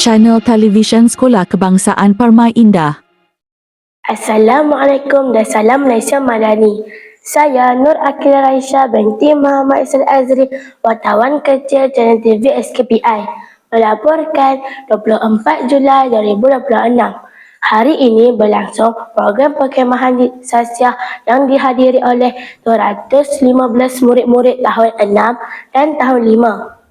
Channel Televisyen Sekolah Kebangsaan Parmai Indah. Assalamualaikum dan salam Malaysia Madani. Saya Nur Akila Raisha binti Muhammad Isal Azri, wartawan kecil Channel TV SKPI, melaporkan 24 Julai 2026. Hari ini berlangsung program perkemahan di Sasiah yang dihadiri oleh 215 murid-murid tahun 6 dan tahun 5.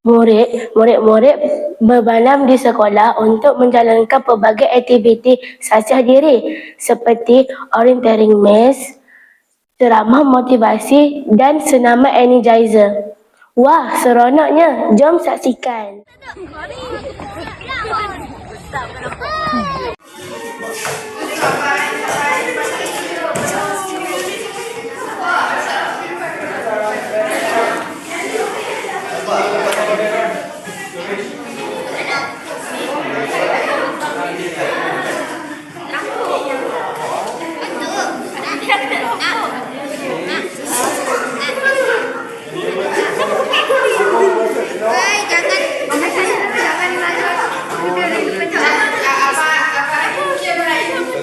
Murid-murid berbanam di sekolah untuk menjalankan pelbagai aktiviti sasiah diri seperti orienteering maze, ceramah motivasi dan senaman energizer. Wah, seronoknya. Jom saksikan.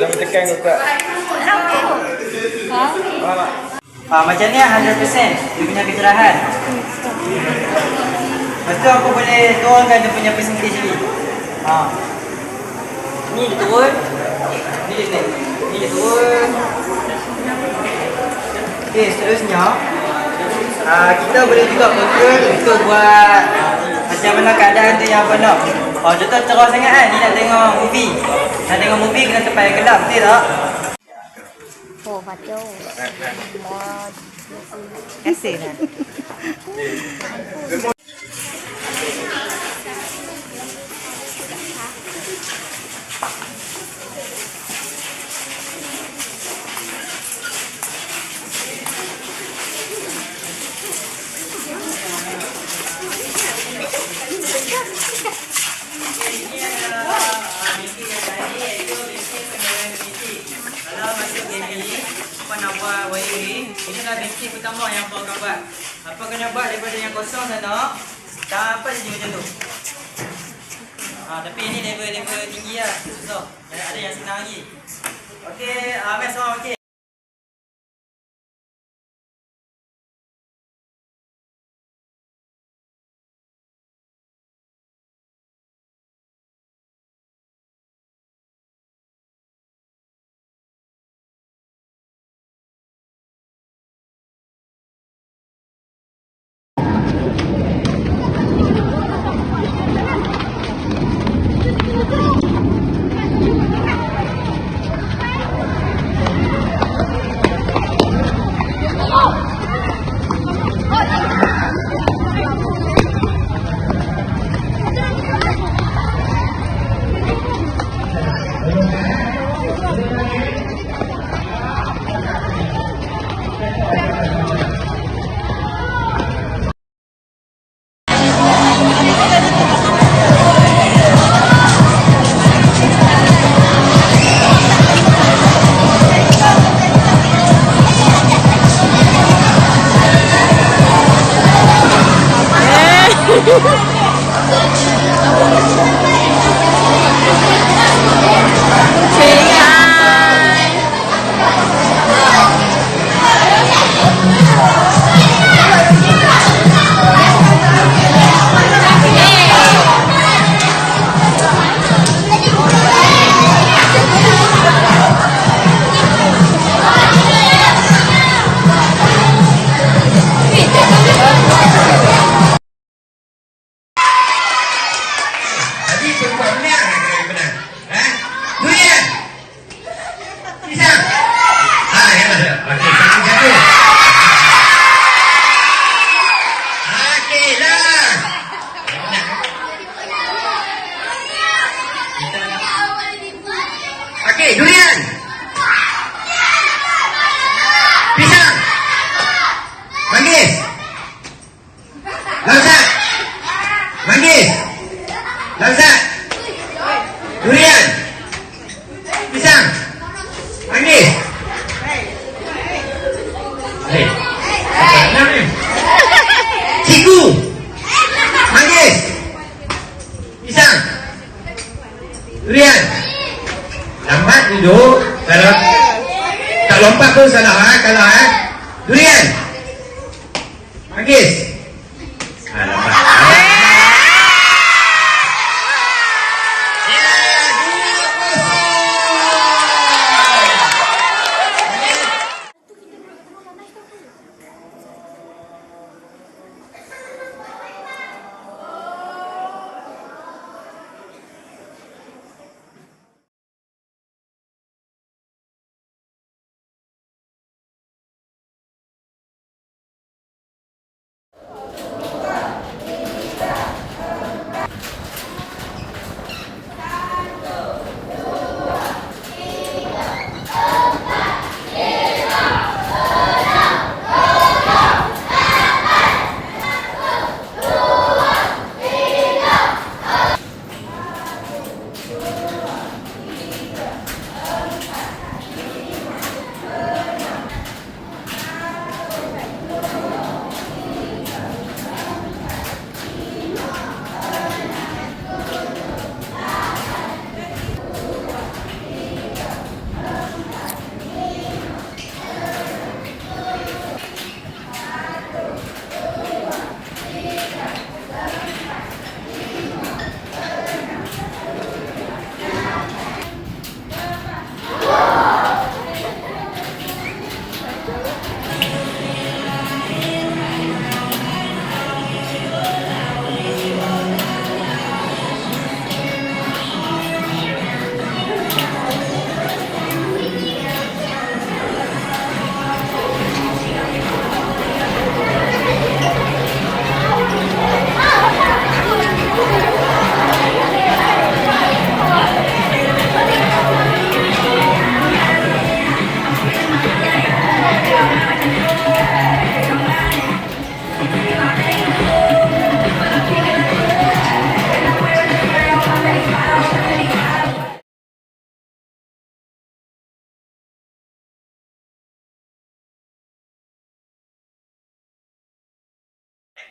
Jangan tekan Ustaz. Macam ni 100% dia punya kecerahan. Lepas tu aku boleh turunkan dia punya percentage lagi. Ni dia turun. Ni dia naik. Ni dia turun. Okey, seterusnya kita boleh juga control untuk buat macam mana keadaan tu yang penuh. Contoh cerah sangat kan, ni nak tengok movie. Nak tengok movie kena tempat yang gelap, betul tak? Oh, kacau. Kasih lah. Ini adalah basic pertama yang apa akan buat. Apa kena buat daripada yang kosong sana dapat je macam tu. Tapi ini level tinggi lah, susah. Ada yang senang lagi. Okey, Ahmed semua okey. Okey, durian. Pisang. Manggis. Langsat. Manggis. Langsat. Durian. Pisang. Manggis. Ciku. Manggis. Pisang. Durian. Lambat duduk. Kalau tak lompat pun salah kalau Durian. Manggis. Lambat.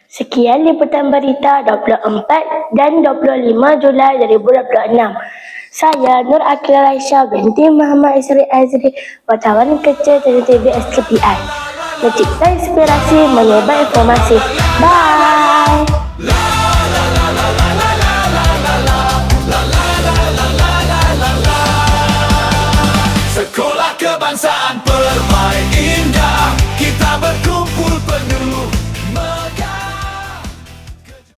Sekian liputan berita 24 dan 25 Julai 2026. Saya Nur Akila Raisya binti Muhammad Isri Azri, wartawan kecil dari TV SKPI. Mencipta inspirasi, menyebar informasi. Bye!